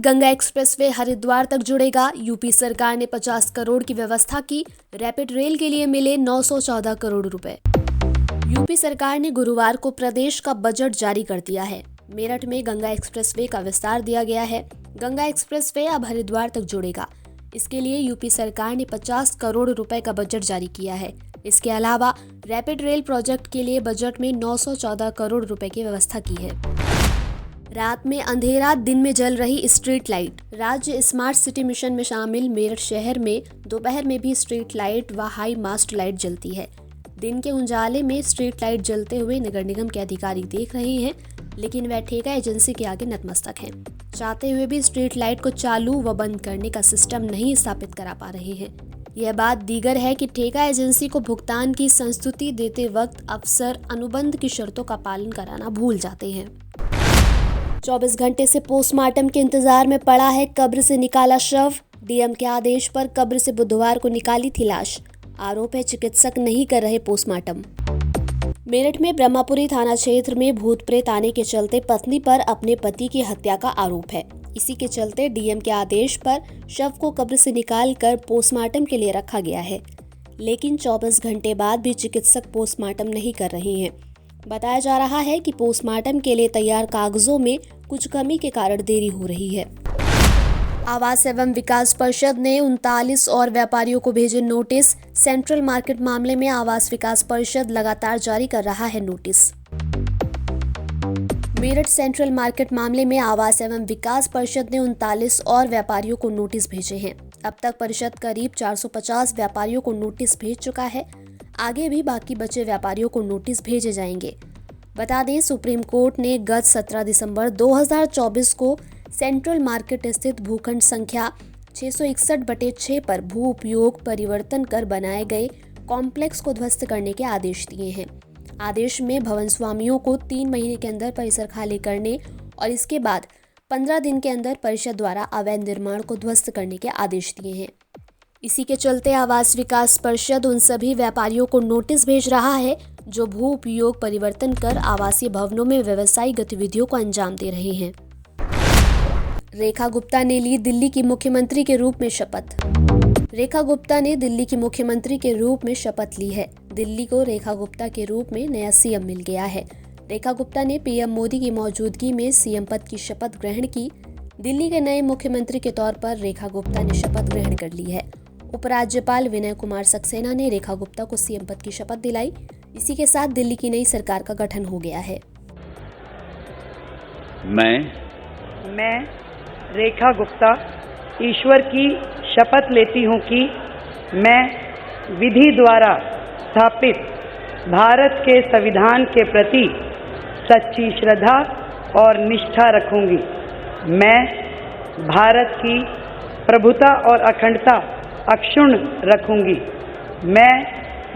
Ganga expressway Haridwar तक जुड़ेगा। UP सरकार ने 50 करोड़ की व्यवस्था की। रैपिड रेल के लिए मिले 914 करोड़ रुपए। यूपी सरकार ने गुरुवार को प्रदेश का बजट जारी कर दिया है। मेरठ में गंगा एक्सप्रेसवे का विस्तार दिया गया है। गंगा एक्सप्रेसवे अब हरिद्वार तक जुड़ेगा। इसके लिए यूपी सरकार ने 50 करोड़ रुपए का बजट जारी किया है। इसके अलावा रैपिड रेल प्रोजेक्ट के लिए बजट में 914 करोड़ रुपए की व्यवस्था की है। रात में अंधेरा, दिन में जल रही स्ट्रीट लाइट। राज्य स्मार्ट सिटी मिशन में शामिल मेरठ शहर में दोपहर में भी स्ट्रीट लाइट व हाई मास्ट लाइट जलती है। दिन के उजाले में स्ट्रीट लाइट जलते हुए नगर निगम के अधिकारी देख रहे हैं, लेकिन वह ठेका एजेंसी के आगे नतमस्तक हैं। चाहते हुए भी स्ट्रीट लाइट को चालू व बंद करने का सिस्टम नहीं स्थापित करा पा रहे हैं। यह बात दीगर है कि ठेका एजेंसी को भुगतान की संस्तुति देते वक्त अफसर अनुबंध की शर्तों का पालन कराना भूल जाते हैं। 24 घंटे से पोस्टमार्टम के इंतजार में पड़ा है कब्र से निकाला शव। डीएम के आदेश पर कब्र से बुधवार को निकाली थी लाश। आरोप है चिकित्सक नहीं कर रहे पोस्टमार्टम। मेरठ में ब्रह्मपुरी थाना क्षेत्र में भूत प्रेत आने के चलते पत्नी पर अपने पति की हत्या का आरोप है। इसी के चलते डीएम के आदेश पर शव को कब्र से निकालकर पोस्टमार्टम के लिए रखा गया है, लेकिन 24 घंटे बाद भी चिकित्सक पोस्टमार्टम नहीं कर रहे हैं। बताया जा रहा है कि पोस्टमार्टम के लिए तैयार कागजों में कुछ कमी के कारण देरी हो रही है। आवास एवं विकास परिषद ने 39 और व्यापारियों को भेजे नोटिस। सेंट्रल मार्केट मामले में आवास विकास परिषद लगातार जारी कर रहा है नोटिस। मेरठ सेंट्रल मार्केट मामले में आवास एवं विकास परिषद ने 39 और व्यापारियों को नोटिस भेजे हैं। अब तक परिषद करीब 450 व्यापारियों को नोटिस भेज चुका है। आगे भी बाकी बचे व्यापारियों को नोटिस भेजे जाएंगे। बता दें, सुप्रीम कोर्ट ने गत 17 दिसंबर 2024 को सेंट्रल मार्केट स्थित भूखंड संख्या 661/6 पर भू उपयोग परिवर्तन कर बनाए गए कॉम्प्लेक्स को ध्वस्त करने के आदेश दिए हैं। आदेश में भवन स्वामियों को 3 महीने के अंदर परिसर खाली करने और इसके बाद 15 दिन के अंदर परिषद द्वारा अवैध निर्माण को ध्वस्त करने के आदेश दिए हैं। इसी के चलते आवास विकास परिषद उन सभी व्यापारियों को नोटिस भेज रहा है जो भू उपयोग परिवर्तन कर आवासीय भवनों में व्यवसायिक गतिविधियों को अंजाम दे रहे हैं। रेखा गुप्ता ने ली दिल्ली की मुख्यमंत्री के रूप में शपथ। रेखा गुप्ता ने दिल्ली की मुख्यमंत्री के रूप में शपथ ली है। दिल्ली को रेखा गुप्ता के रूप में नया सीएम मिल गया है। रेखा गुप्ता ने पीएम मोदी की मौजूदगी में सीएम पद की शपथ ग्रहण की। दिल्ली के नए मुख्यमंत्री के तौर पर रेखा गुप्ता ने शपथ ग्रहण कर ली है। उपराज्यपाल विनय कुमार सक्सेना ने रेखा गुप्ता को सीएम पद की शपथ दिलाई। इसी के साथ दिल्ली की नई सरकार का गठन हो गया है। मैं रेखा गुप्ता ईश्वर की शपथ लेती हूँ कि मैं विधि द्वारा स्थापित भारत के संविधान के प्रति सच्ची श्रद्धा और निष्ठा रखूंगी। मैं भारत की प्रभुता और अखंडता अक्षुण्ण रखूंगी। मैं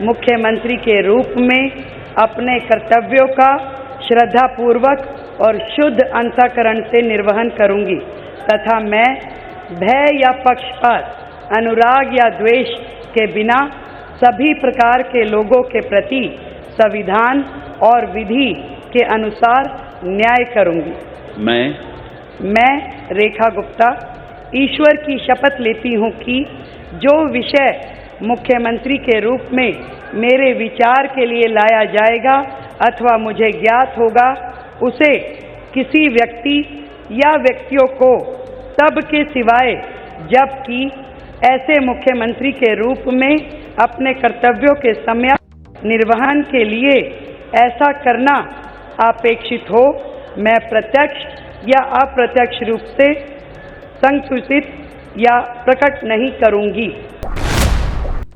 मुख्यमंत्री के रूप में अपने कर्तव्यों का श्रद्धापूर्वक और शुद्ध अंतःकरण से निर्वहन करूंगी तथा मैं भय या पक्षपात, अनुराग या द्वेष के बिना सभी प्रकार के लोगों के प्रति संविधान और विधि के अनुसार न्याय करूंगी। मैं रेखा गुप्ता ईश्वर की शपथ लेती हूँ कि जो विषय मुख्यमंत्री के रूप में मेरे विचार के लिए लाया जाएगा अथवा मुझे ज्ञात होगा, उसे किसी व्यक्ति या व्यक्तियों को तब के सिवाय जबकि ऐसे मुख्यमंत्री के रूप में अपने कर्तव्यों के समय निर्वहन के लिए ऐसा करना अपेक्षित हो, मैं प्रत्यक्ष या अप्रत्यक्ष रूप से संसूचित या प्रकट नहीं करूंगी।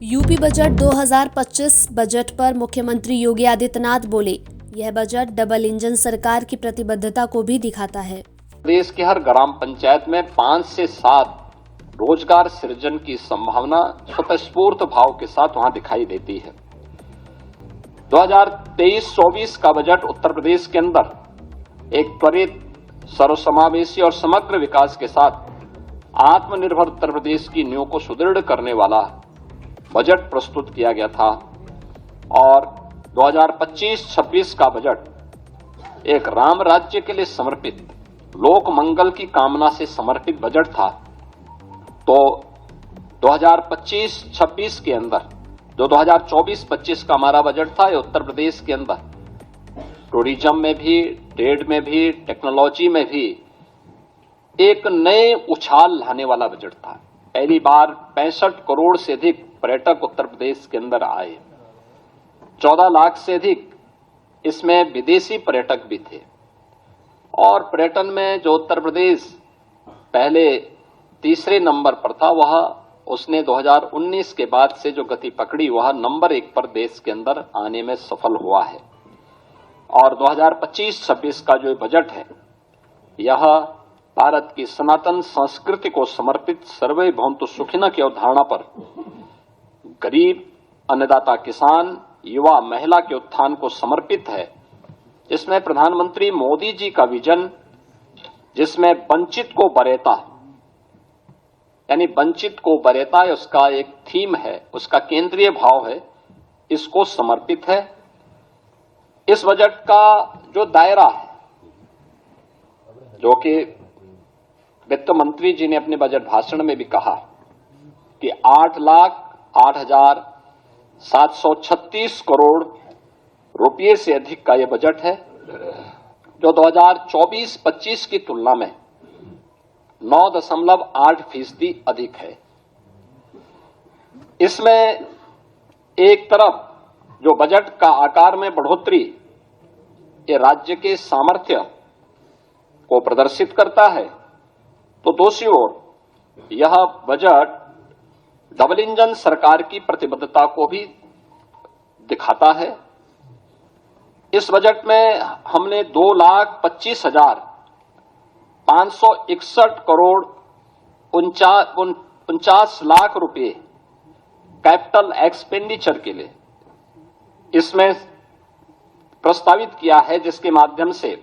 यूपी बजट 2025 बजट पर मुख्यमंत्री योगी आदित्यनाथ बोले, यह बजट डबल इंजन सरकार की प्रतिबद्धता को भी दिखाता है। प्रदेश के हर ग्राम पंचायत में 5 से 7 रोजगार सृजन की संभावना स्वतःस्फूर्त भाव के साथ वहां दिखाई देती है। 2023-24 का बजट उत्तर प्रदेश के अंदर एक त्वरित, सर्वसमावेशी और समग्र विकास के साथ आत्मनिर्भर उत्तर प्रदेश की नींव को सुदृढ़ करने वाला बजट प्रस्तुत किया गया था और 2025-26 का बजट एक राम राज्य के लिए समर्पित लोक मंगल की कामना से समर्पित बजट था, तो 2025-26 के अंदर जो 2024-25 का हमारा बजट था, ये उत्तर प्रदेश के अंदर टूरिज्म में भी, ट्रेड में भी, टेक्नोलॉजी में भी एक नए उछाल लाने वाला बजट था। पहली बार 65 करोड़ से अधिक पर्यटक उत्तर प्रदेश के अंदर आए। 14 लाख से अधिक इसमें विदेशी पर्यटक भी थे। और पर्यटन में जो उत्तर प्रदेश पहले तीसरे नंबर पर था, वह उसने 2019 के बाद से जो गति पकड़ी, वह नंबर 1 पर देश के अंदर आने में सफल हुआ है। और 2025-26 का जो बजट है, यह भारत की सनातन संस्कृति को समर्पित सर्वे भवन्तु सुखिनः की अवधारणा पर गरीब, अन्नदाता किसान, युवा, महिला के उत्थान को समर्पित है। जिसमें प्रधानमंत्री मोदी जी का विजन, जिसमें वंचित को वरेता, यानी वंचित को वरेता, उसका एक थीम है, उसका केंद्रीय भाव है, इसको समर्पित है। इस बजट का जो दायरा है, जो कि वित्त मंत्री जी ने अपने बजट भाषण में भी कहा कि 8,08,736 करोड़ रुपये से अधिक का यह बजट है, जो 2024-25 की तुलना में 9.8% अधिक है। इसमें एक तरफ जो बजट का आकार में बढ़ोतरी, ये राज्य के सामर्थ्य को प्रदर्शित करता है, तो दूसरी ओर यह बजट डबल इंजन सरकार की प्रतिबद्धता को भी दिखाता है। इस बजट में हमने 2,25,561 करोड़ 49 लाख रुपए कैपिटल एक्सपेंडिचर के लिए इसमें प्रस्तावित किया है, जिसके माध्यम से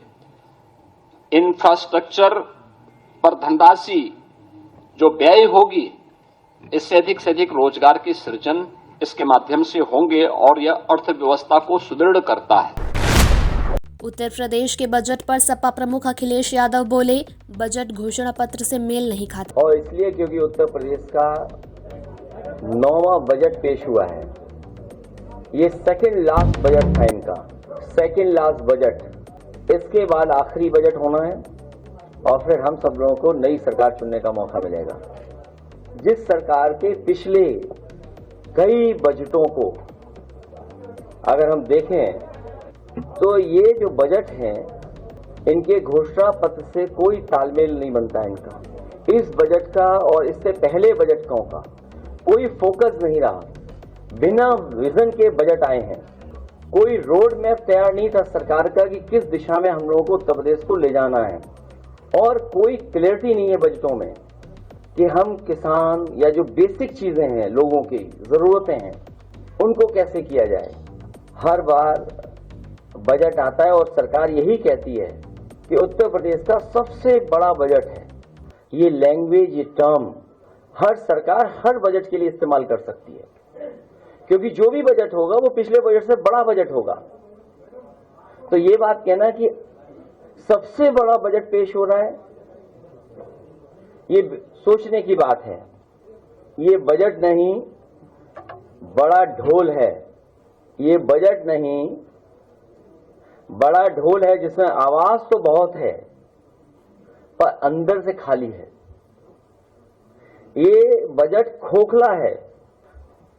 इंफ्रास्ट्रक्चर पर धनराशि जो व्यय होगी, इससे अधिक रोजगार की सृजन इसके माध्यम से होंगे और यह अर्थव्यवस्था को सुदृढ़ करता है। उत्तर प्रदेश के बजट पर सपा प्रमुख अखिलेश यादव बोले, बजट घोषणा पत्र से मेल नहीं खाता। और इसलिए क्योंकि उत्तर प्रदेश का 9वां बजट पेश हुआ है। ये सेकंड लास्ट बजट था इनका, सेकंड लास्ट बजट। इसके बाद आखिरी बजट होना है और फिर हम सब लोगों को नई सरकार चुनने का मौका मिलेगा। जिस सरकार के पिछले कई बजटों को अगर हम देखें, तो ये जो बजट हैं, इनके घोषणा पत्र से कोई तालमेल नहीं बनता है इनका। इस बजट का और इससे पहले बजटों का कोई फोकस नहीं रहा। बिना विजन के बजट आए हैं। कोई रोड मैप तैयार नहीं था सरकार का कि किस दिशा में हम लोगों को उत्तर प्रदेश को ले जाना है। और कोई क्लैरिटी नहीं है बजटों में कि हम किसान या जो बेसिक चीजें हैं, लोगों की जरूरतें हैं, उनको कैसे किया जाए। हर बार बजट आता है और सरकार यही कहती है कि उत्तर प्रदेश का सबसे बड़ा बजट है। ये लैंग्वेज, ये टर्म हर सरकार हर बजट के लिए इस्तेमाल कर सकती है, क्योंकि जो भी बजट होगा वो पिछले बजट से बड़ा बजट होगा। तो ये बात कहना कि सबसे बड़ा बजट पेश हो रहा है, ये सोचने की बात है। ये बजट नहीं, बड़ा ढोल है। ये बजट नहीं, बड़ा ढोल है जिसमें आवाज तो बहुत है पर अंदर से खाली है। ये बजट खोखला है।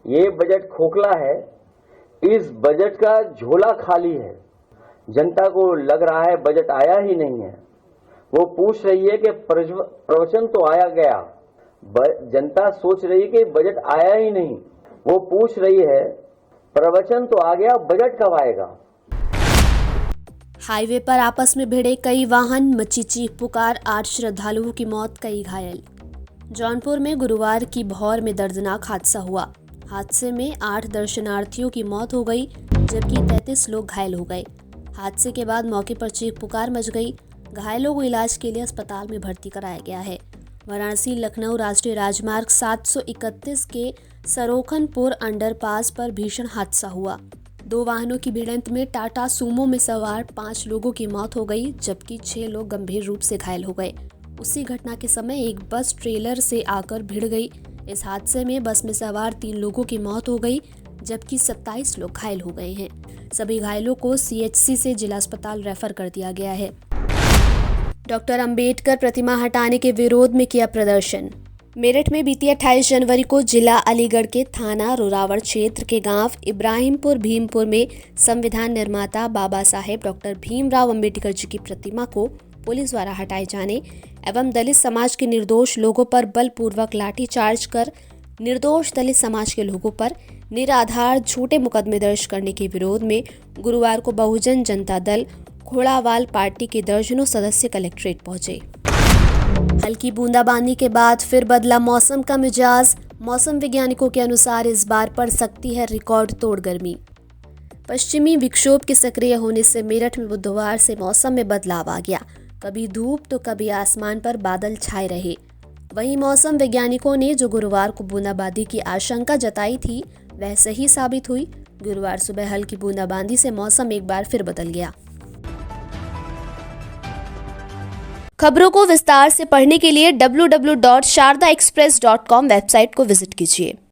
ये बजट खोखला है। इस बजट का झोला खाली है। जनता को लग रहा है बजट आया ही नहीं है। वो पूछ रही है कि प्रवचन तो आया गया। जनता सोच रही है कि बजट आया ही नहीं। वो पूछ रही है प्रवचन तो आ गया, बजट कब आएगा। हाईवे पर आपस में भिड़े कई वाहन, मची चीख पुकार, 8 श्रद्धालुओं की मौत, कई घायल। जौनपुर में गुरुवार की भौर में दर्दनाक हादसा हुआ। हादसे में 8 दर्शनार्थियों की मौत हो गई, जबकि 33 लोग घायल हो गए। हादसे के बाद मौके पर चीख पुकार मच गई। घायलों को इलाज के लिए अस्पताल में भर्ती कराया गया है। वाराणसी लखनऊ राष्ट्रीय राजमार्ग 731 के सरोखनपुर अंडरपास पर भीषण हादसा हुआ। 2 वाहनों की भिड़ंत में टाटा सूमो में सवार 5 लोगों की मौत हो गई, जबकि 6 लोग गंभीर रूप से घायल हो गए। उसी घटना के समय एक बस ट्रेलर से आकर भिड़ गई। इस हादसे में बस में सवार 3 लोगों की मौत हो गई, जबकि 27 लोग घायल हो गए हैं। सभी घायलों को CHC से जिला अस्पताल रेफर कर दिया गया है। डॉक्टर अंबेडकर प्रतिमा हटाने के विरोध में किया प्रदर्शन। मेरठ में बीती 28 जनवरी को जिला अलीगढ़ के थाना रोरावड़ क्षेत्र के गांव इब्राहिमपुर भीमपुर में संविधान निर्माता बाबा साहेब डॉक्टर भीमराव अंबेडकर जी की प्रतिमा को पुलिस द्वारा हटाए जाने एवं दलित समाज के निर्दोष लोगों पर बलपूर्वक लाठीचार्ज कर निर्दोष दलित समाज के लोगों पर निराधार झूठे मुकदमे दर्ज करने के विरोध में गुरुवार को बहुजन जनता दल घोड़ावाल पार्टी के दर्जनों सदस्य कलेक्ट्रेट पहुंचे। हल्की बूंदाबांदी के बाद फिर बदला मौसम का मिजाज। मौसम वैज्ञानिकों के अनुसार इस बार पड़ सकती है रिकॉर्ड तोड़ गर्मी। पश्चिमी विक्षोभ के सक्रिय होने से मेरठ में बुधवार से मौसम में बदलाव आ गया। कभी धूप तो कभी आसमान पर बादल छाए रहे। वहीं मौसम वैज्ञानिकों ने जो गुरुवार को बूंदाबांदी की आशंका जताई थी वह सही साबित हुई। गुरुवार सुबह हल्की बूंदाबांदी से मौसम एक बार फिर बदल गया। खबरों को विस्तार से पढ़ने के लिए www.shardaexpress.com वेबसाइट को विजिट कीजिए।